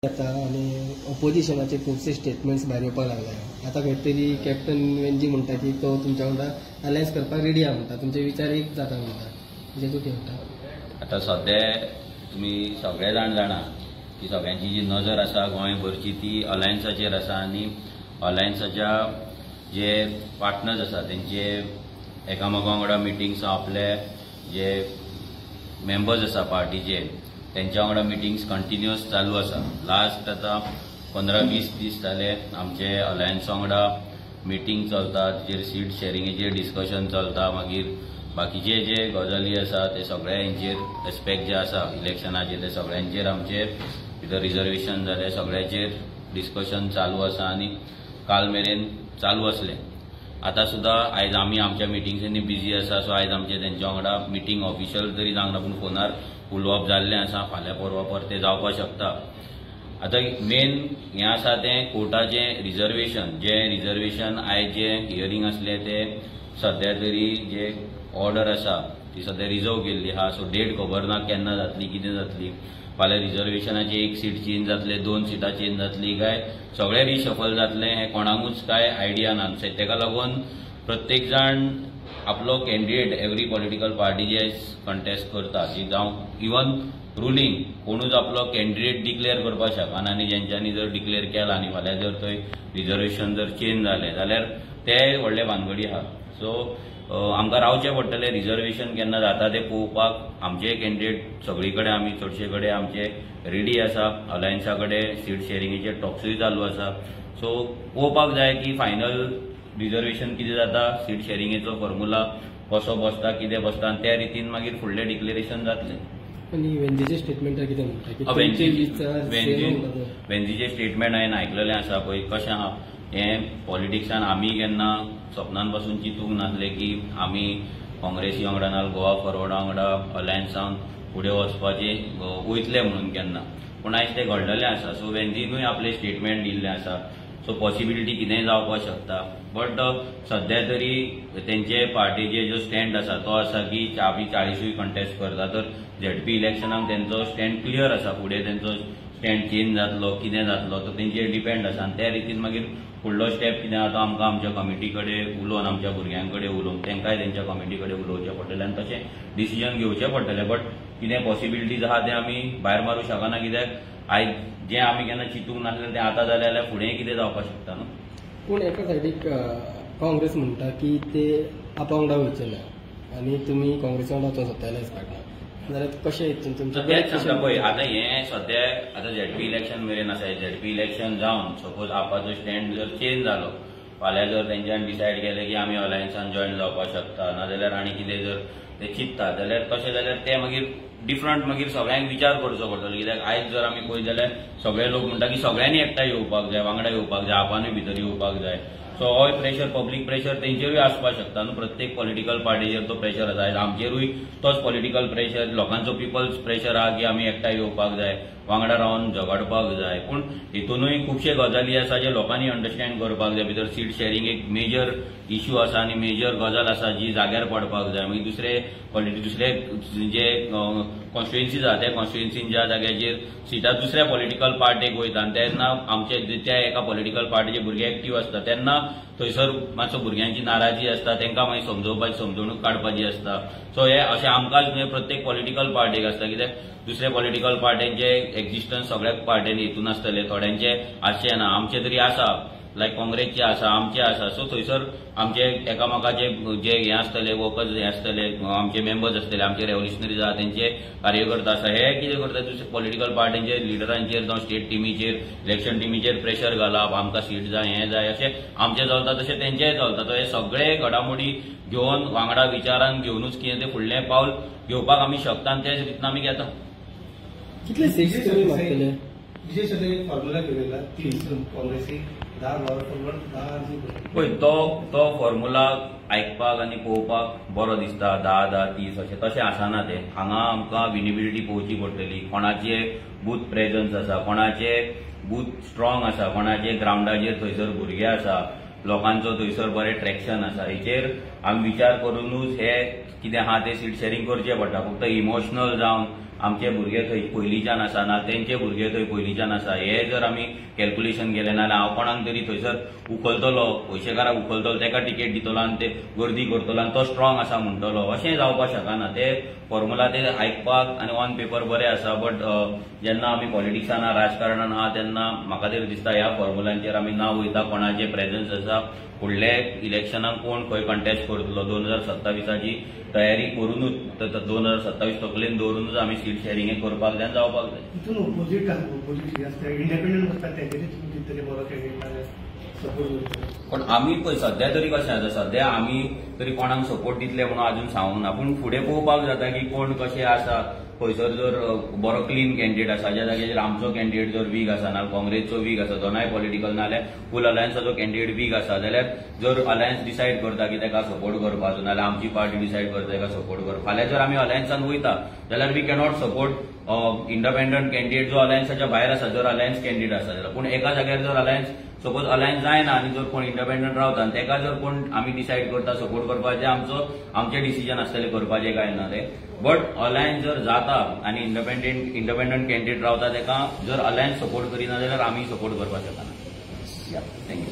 आता आणि ऑपोजिशनाचे खूपसे स्टेटमेंट्स भायर येवपाक लागले. आता खंय तरी कॅप्टन वेंजी म्हणटा की तो तुमच्या वांगडा अलायन्स करपाक रेडी आहा म्हणटा. तुमचे विचार एक जाता म्हणटा. म्हणजे तूं कितें म्हणटा? आता सध्या तुमी सगळे जाणा की सगळ्यांची जी नजर आसा गोंयभरची ती अलायन्साचेर आसा आनी अलायन्साच्या जे पार्टनर्स आसा तेंचे एकामेका वांगडा मिटिंग्स आपले जे मेंबर्स आसा पार्टीचे त्यांच्या वांगडा मिटिंग्स कंटिन्युअस चालू आसा. लास्ट आता 15-20 दीस जाले आमचे अलायन्सा वांगडा मिटिंग चलता, ताचेर सीट शेअरिंगेचेर डिस्कशन चलता. मागीर बाकीचे जे गजाली आसा ते सगळ्यांचेर एस्पेक्ट जे आसा इलेक्शनाचे ते सगळ्यांचेर आमचे भितर रिजर्वेशन जाले, सगळ्याचेर डिस्कशन चालू आसा आनी काल मेरेन चालू आसले. आता सुद्धा आयज आमी आमच्या मिटिंग्सांनी बिजी आसा. सो आयज आमचे तेंच्या वांगडा मिटिंग ऑफिशियल तरी जावंक ना पूण फोनार उलोवप जाल्लें आसा. फाल्यां परवा परतें जावपाक शकता. आता मेन हें आसा तें कोर्टाचें रिजर्वेशन आयज जे हियरींग आसले ते सध्या तरी जे ऑर्डर आसा ती सध्या रिजर्व केल्ली आहा. सो डेट खबर ना केन्ना जातली, कितें जातली. फाल्यां रिजर्वेशनाचे 1 सीट चेंज जातले, 2 सिटां चेंज जातली काय सगळे रिशफल जातले हें कोणाकूच काय आयडिया ना. तेका लागून प्रत्येक जाण आपलो कॅन्डिडेट एवरी पॉलिटिकल पार्टी जे कंटेस्ट करता ती जावं इवन रुलींग कोणूच आपलो कॅन्डिडेट डिक्लेअर करपाक शकना आनी जेंच्यांनी जर डिक्लेअर केला आनी फाल्यां जर थंय रिजर्वेशन जर चेंज जालें जाल्यार ते व्हडले भानगडी आहा. सो आमकां रावचें पडटलें. रिजर्वेशन केन्ना जाता तें पळोवपाक. आमचे कॅन्डिडेट सगळी कडेन आमी चडशे कडेन आमचे रेडी आसा. अलायन्सा कडेन सीट शेअरिंगेचे टॉक्सूय चालू आसा. सो पळोवपाक जाय की फायनल रिजर्वेशन कितें जाता, सीट शेअरिंगेचो फॉर्म्युला कसो बसता, कितें बसता आनी त्या रितीन मागीर फुडलें डिक्लेरेशन जातलें. आनी वेंजीचे स्टेटमेंटार कितें म्हणटा? वेंजीचे स्टेटमेंट हांवें आयकलेलें आसा पळय कशें आहा. हें पॉलिटिक्सान आमी केन्ना सपनान पासून चिंतूंक नासलें की आमी काँग्रेसी वांगडा नाजाल्यार गोवा फॉरवर्डा वांगडा अलायन्सान फुडें वचपाचे वयतले म्हणून केन्ना. पूण आयज तें घडलेलें आसा. सो वेंजीनूय आपलें स्टेटमेंट दिल्लें आसा. सो पॉसिबिलिटी कितेंय जावपाक शकता. बट सध्या तरी तेंचे पार्टीचे जो स्टँड आसा तो आसा की आमी 40सूय कंटेस्ट करता. तर झेडपी इलेक्शनाक तेंचो स्टँड क्लियर आसा. फुडें तेंचो स्टँड चेंज जातलो कितें जातलो तो तेंचेर डिपेंड आसा. आनी त्या रितीन मागीर फुडलो स्टेप कितें आसा तो आमकां आमच्या कमिटी कडेन उलोवन आमच्या भुरग्यां कडेन उलोवन तेंकाय तेंच्या कमिटी कडेन उलोवचें पडटलें आनी तशें डिसिजन घेवचें पडटलें. बट कितें पॉसिबिलिटीज आहा तें आमी भायर मारूंक शकना. कित्याक आयज जें आमी केन्ना चिंतूंक नासलें तें आतां जालें जाल्यार फुडें कितें जावपाक शकता न्हू. पूण एका सायडीक काँग्रेस म्हणटा की ते आपा वांगडा वयचे ना आनी तुमी काँग्रेस वांगडा वचूंक सोदता अलायन्स काडटा. जाल्यार कशें तुमचें पळय आतां हें सद्या आतां झेडपी इलेक्शन मेरेन आसा. झेडपी इलेक्शन जावन सपोज आपाचो स्टँड जर चेंज जालो, फाल्यां जर तेंच्यांनी डिसायड केलें की आमी अलायन्सान जॉयन जावपाक शकता नाजाल्यार आनी कितें जर ते चिंतता जाल्यार तशें जाल्यार ते मागीर डिफरंट मागीर सगळ्यांक विचार करचो पडटलो. कित्याक आयज जर आमी पळयत जाल्यार सगळे लोक म्हणटा की सगळ्यांनी एकठांय येवपाक जाय, वांगडा येवपाक जाय, आपानूय भितर येवपाक जाय. सो हो प्रेशर पब्लीक प्रेशर तेंचेरूय आसपाक शकता न्हू. प्रत्येक पॉलिटिकल पार्टीचेर तो प्रेशर आसा. आयज आमचेरूय तोच पॉलिटिकल प्रेशर लोकांचो पिपल्स प्रेशर आहा की आमी एकठांय येवपाक जाय, वांगडा रावन झगडपाक जाय. पूण हितूनूय खुबशे गजाली आसा जे लोकांनी अंडरस्टँड करपाक जाय. भितर सीट शेअरिंग एक मेजर इश्यू आसा आनी मेजर गजाल आसा जी जाग्यार पडपाक जाय. मागीर दुसरे जे कॉन्स्टिट्युएन्सीज आहा त्या कॉन्स्टिट्युएन्सीन ज्या जाग्याचेर सिटां दुसऱ्या पॉलिटिकल पार्टेक वयता तेन्ना आमचे त्या एका पॉलिटिकल पार्टीचे भुरगे एक्टीव आसता तेन्ना थंयसर मातसो भुरग्यांची नाराजी आसता. तेंकां मागीर समजोवपाची समजणूक काडपाची आसता. सो हे अशें आमकांच न्हय प्रत्येक पॉलिटिकल पार्टीक आसता. कित्याक दुसऱ्या पॉलिटिकल पार्ट्यांचे एक्झिस्टन्स सगळ्याच पार्ट्यांनी हितून आसतले, थोड्यांचे आसचे ना. आमचे तरी आसा लायक काँग्रेसचे आसा, आमचे आसा. सो थंयसर आमचे एकामेकाचे जे हे आसतले वर्कर्स हे आसतले, आमचे मेंबर्स आसतले, आमचे रेव्होल्युशनरीज आहा तेंचे कार्यकर्ता आसा. हे कितें करता दुसऱ्या पॉलिटिकल पार्टींचे लिडरांचेर जावं स्टेट टिमीचेर इलेक्शन टिमीचेर प्रेशर घालप, आमकां सीट जाय हें जाय अशें आमचें चलता तशें तेंचेय चलता. सो हे सगळे घडामोडी घेवन वांगडा विचारान घेवनूच कितें तें फुडलें पावल घेवपाक आमी शकता आनी तेच रितीन आमी घेता. कितले सीट्स तुमी मागतले? विजय सगळे फॉर्म्युला केलेला काँग्रेसी 10 गोवा फॉरवर्ड 10 पळय तो फॉर्म्युला आयकपाक आनी पळोवपाक बरो दिसता. 10, 30 अशें तशें आसना तें. हांगा आमकां विनिबिलिटी पळोवची पडटली. कोणाचे बूथ प्रेजन्स आसा, कोणाचे बूथ स्ट्रॉंग आसा, कोणाचे ग्राउंडाचेर थंयसर भुरगे आसा, लोकांचो थंयसर बरें ट्रॅक्शन आसा. हेचेर आमी विचार करूनूच हे कितें आहा तें सीट शेअरिंग करचें पडटा. फक्त इमोशनल जावन आमचे भुरगे थंय पयलींच्यान आसा ना तेंचे भुरगे थंय पयलींच्यान आसा हे जर आमी कॅल्क्युलेशन केलें नाल्यार हांव कोणाक तरी थंयसर उखलतलो पयशेकाराक उखलतलो तेका टिकेट दितलो आनी ते गर्दी करतलो आनी तो स्ट्रॉंग आसा म्हणटलो अशें जावपाक शकना. ते फॉर्मुला ते आयकपाक आनी ऑन पेपर बरें आसा बट जेन्ना आमी पॉलिटिक्सान राजकारणान आहा तेन्ना म्हाका तरी दिसता ह्या फॉर्मुलांचेर आमी ना वयता कोणाचें प्रेझन्स आसा फुडले इलेक्शनाक कोण खंय कंटेस्ट करतलो 2027ची तयारी करूनच 2027 तकलेन दवरूनच आमी सीट शेअरिंग करपाक जाय जावपाक जाय. तितून ऑपोजीट आसता इंडिपेंडंट आसता तेंचेरी कितें बरो कॅन्डिडेट सपोर्ट करता. पण आमी पळय सध्या तरी कशें आसा सध्या आमी तरी कोणाक सपोर्ट दितले म्हणून अजून सांगूंक ना पूण फुडें पळोवपाक जाता की कोण कशें आसा. खंयसर जर बरो क्लीन कॅन्डिडेट आसा ज्या जाग्याचेर आमचो कॅन्डिडेट जर वीक आसा ना काँग्रेसचो वीक आसा दोनाय पॉलिटिकल नाल्यार फूल अलायन्साचो कॅन्डिडेट वीक आसा जाल्यार जर अलायन्स डिसायड करता की तेका सपोर्ट करपाचो नाल्यार आमची पार्टी डिसायड करता तेका सपोर्ट करता फाल्यां जर आमी अलायन्सान वयता जाल्यार we cannot support independent candidate जो अलायन्साच्या भायर आसा जर अलायन्स कॅन्डिडेट आसा जाल्यार पूण एका जाग्यार जर अलायन्स सपोज अलायन्स जायना आनी जर कोण इंडिपेंडंट रावता आनी तेका जर कोण आमी डिसायड करता सपोर्ट करपाचें आमचें डिसिजन आसतलें करपाचें काय ना तें बट अलायन्स जर जाता आनी इंडिपेंडंट कॅन्डिडेट रावता तेका जर अलायन्स सपोर्ट करिना जाल्यार आमी सपोर्ट करपाक शकना. थँक्यू.